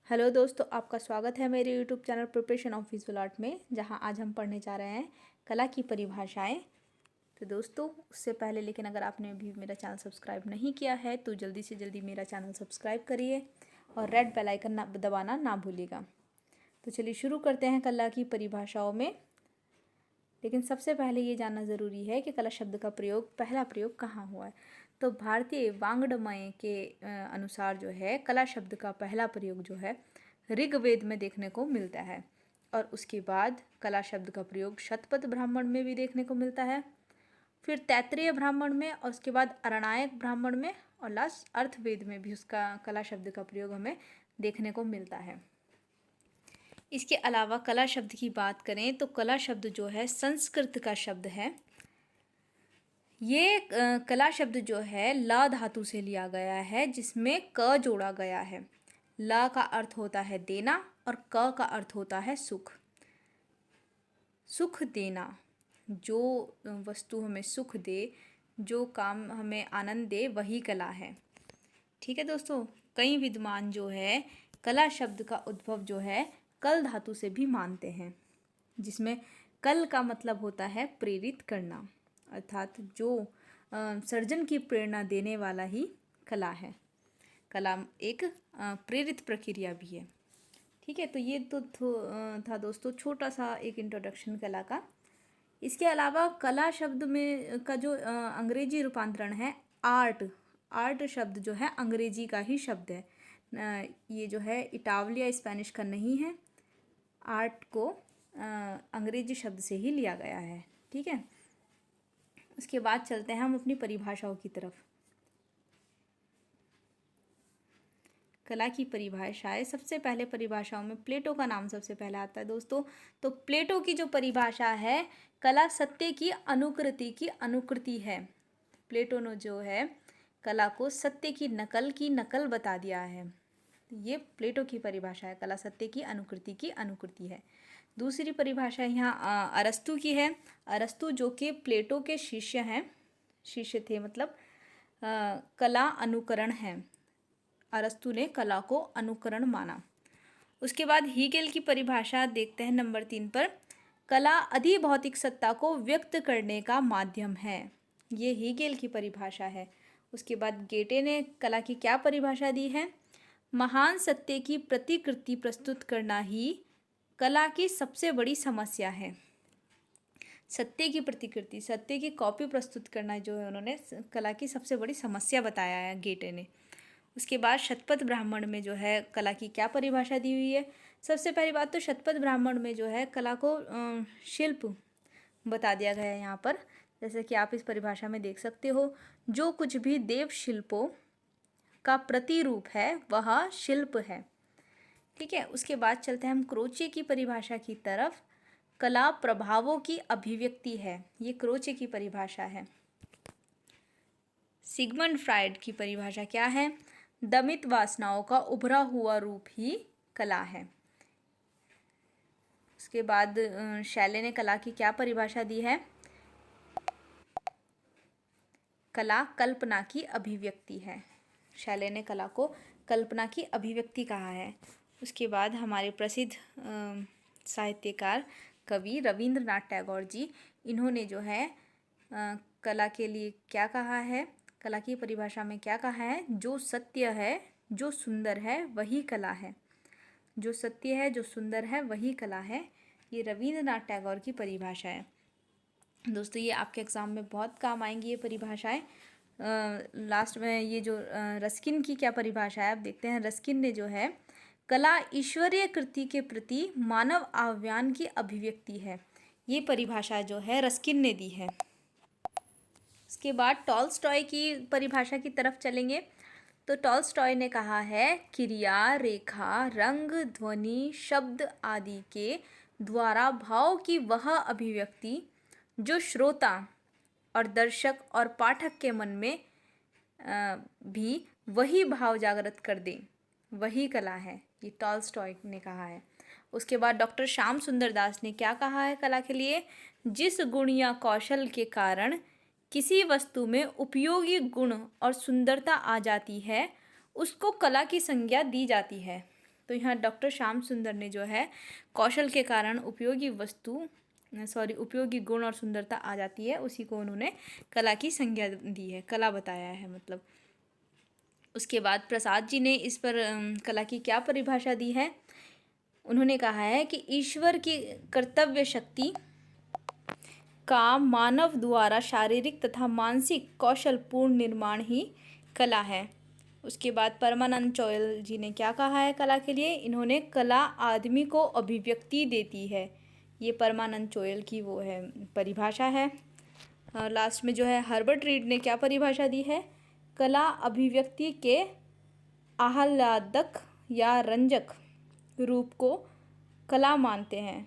Hello दोस्तों, आपका स्वागत है मेरे YouTube channel preparation of visual art में, जहां आज हम पढ़ने जा रहे हैं कला की परिभाषाएं। तो दोस्तों, उससे पहले लेकिन अगर आपने अभी मेरा चैनल सब्सक्राइब नहीं किया है तो जल्दी से जल्दी मेरा चैनल सब्सक्राइब करिए और रेड बेल आइकन दबाना ना भूलिएगा। तो चलिए शुरू करते हैं कला की परिभाषाओं में। लेकिन सबसे पहले ये जानना ज़रूरी है कि कला शब्द का पहला प्रयोग कहाँ हुआ है। तो भारतीय वाङ्मय के अनुसार जो है कला शब्द का पहला प्रयोग जो है ऋग्वेद में देखने को मिलता है, और उसके बाद कला शब्द का प्रयोग शतपथ ब्राह्मण में भी देखने को मिलता है, फिर तैत्तिरीय ब्राह्मण में, और उसके बाद अरणायक ब्राह्मण में, और लास्ट अर्थवेद में भी उसका कला शब्द का प्रयोग हमें देखने को मिलता है। इसके अलावा कला शब्द की बात करें तो कला शब्द जो है संस्कृत का शब्द है। ये कला शब्द जो है ला धातु से लिया गया है, जिसमें क जोड़ा गया है। ला का अर्थ होता है देना और क का अर्थ होता है सुख। सुख देना, जो वस्तु हमें सुख दे, जो काम हमें आनंद दे, वही कला है। ठीक है दोस्तों, कई विद्वान जो है कला शब्द का उद्भव जो है कल धातु से भी मानते हैं, जिसमें कल का मतलब होता है प्रेरित करना, अर्थात जो सर्जन की प्रेरणा देने वाला ही कला है। कला एक प्रेरित प्रक्रिया भी है। ठीक है, तो ये तो था दोस्तों छोटा सा एक इंट्रोडक्शन कला का। इसके अलावा कला शब्द में का जो अंग्रेजी रूपांतरण है आर्ट शब्द जो है अंग्रेजी का ही शब्द है। ये जो है इटालिया स्पेनिश का नहीं है। आर्ट को अंग्रेजी शब्द से ही लिया गया है। ठीक है, उसके बाद चलते हैं हम अपनी परिभाषाओं की तरफ। कला की परिभाषाएं, सबसे पहले परिभाषाओं में प्लेटो का नाम सबसे पहले आता है दोस्तों। तो प्लेटो की जो परिभाषा है, कला सत्य की अनुकृति है। प्लेटो ने जो है कला को सत्य की नकल बता दिया है। ये प्लेटो की परिभाषा है, कला सत्य की अनुकृति है। दूसरी परिभाषा यहाँ अरस्तु की है। अरस्तु जो कि प्लेटो के शिष्य थे, मतलब कला अनुकरण है। अरस्तु ने कला को अनुकरण माना। उसके बाद हीगेल की परिभाषा देखते हैं नंबर 3 पर। कला अधिभौतिक सत्ता को व्यक्त करने का माध्यम है। ये हीगेल की परिभाषा है। उसके बाद गेटे ने कला की क्या परिभाषा दी है? महान सत्य की प्रतिकृति प्रस्तुत करना ही कला की सबसे बड़ी समस्या है। सत्य की प्रतिकृति, सत्य की कॉपी प्रस्तुत करना जो है उन्होंने कला की सबसे बड़ी समस्या बताया है गेटे ने। उसके बाद शतपथ ब्राह्मण में जो है कला की क्या परिभाषा दी हुई है? सबसे पहली बात तो शतपथ ब्राह्मण में जो है कला को शिल्प बता दिया गया है यहाँ पर। जैसे कि आप इस परिभाषा में देख सकते हो, जो कुछ भी देव शिल्पों का प्रतिरूप है वह शिल्प है। ठीक है, उसके बाद चलते हैं हम क्रोचे की परिभाषा की तरफ। कला प्रभावों की अभिव्यक्ति है, ये क्रोचे की परिभाषा है। सिगमंड फ्रायड की परिभाषा क्या है? दमित वासनाओं का उभरा हुआ रूप ही कला है। उसके बाद शैले ने कला की क्या परिभाषा दी है? कला कल्पना की अभिव्यक्ति है। शैले ने कला को कल्पना की अभिव्यक्ति कहा है। उसके बाद हमारे प्रसिद्ध साहित्यकार कवि रविंद्रनाथ टैगोर जी, इन्होंने जो है कला के लिए क्या कहा है? कला की परिभाषा में क्या कहा है? जो सत्य है, जो सुंदर है, वही कला है। जो सत्य है, जो सुंदर है, वही कला है। ये रविंद्रनाथ टैगोर की परिभाषा है दोस्तों। ये आपके एग्ज़ाम में बहुत काम आएंगी ये परिभाषाएं। लास्ट में ये जो रस्किन की क्या परिभाषा है, आप देखते हैं। रस्किन ने जो है कला ईश्वरीय कृति के प्रति मानव आह्वान की अभिव्यक्ति है, ये परिभाषा जो है रस्किन ने दी है। उसके बाद टॉल्स्टॉय की परिभाषा की तरफ चलेंगे। तो टॉल्स्टॉय ने कहा है, क्रिया, रेखा, रंग, ध्वनि, शब्द आदि के द्वारा भाव की वह अभिव्यक्ति जो श्रोता और दर्शक और पाठक के मन में भी वही भाव जागृत कर दे, वही कला है, ये टॉल्स्टॉय ने कहा है। उसके बाद डॉक्टर श्याम सुंदर दास ने क्या कहा है कला के लिए? जिस गुण या कौशल के कारण किसी वस्तु में उपयोगी गुण और सुंदरता आ जाती है, उसको कला की संज्ञा दी जाती है। तो यहाँ डॉक्टर श्याम सुंदर ने जो है कौशल के कारण उपयोगी गुण और सुंदरता आ जाती है, उसी को उन्होंने कला की संज्ञा दी है, कला बताया है मतलब। उसके बाद प्रसाद जी ने इस पर कला की क्या परिभाषा दी है? उन्होंने कहा है कि ईश्वर की कर्तव्य शक्ति का मानव द्वारा शारीरिक तथा मानसिक कौशल पूर्ण निर्माण ही कला है। उसके बाद परमानंद चौयल जी ने क्या कहा है कला के लिए? इन्होंने कला आदमी को अभिव्यक्ति देती है। ये परमानंद चौयल की वो है परिभाषा है। और लास्ट में जो है हर्बर्ट रीड ने क्या परिभाषा दी है? कला अभिव्यक्ति के आह्लादक या रंजक रूप को कला मानते हैं।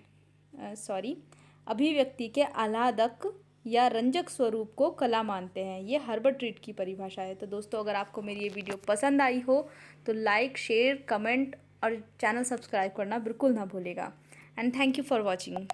अभिव्यक्ति के आह्लादक या रंजक स्वरूप को कला मानते हैं। ये हर्बर्ट रीड की परिभाषा है। तो दोस्तों, अगर आपको मेरी ये वीडियो पसंद आई हो तो लाइक, शेयर, कमेंट और चैनल सब्सक्राइब करना बिल्कुल ना भूलेगा। And thank you for watching.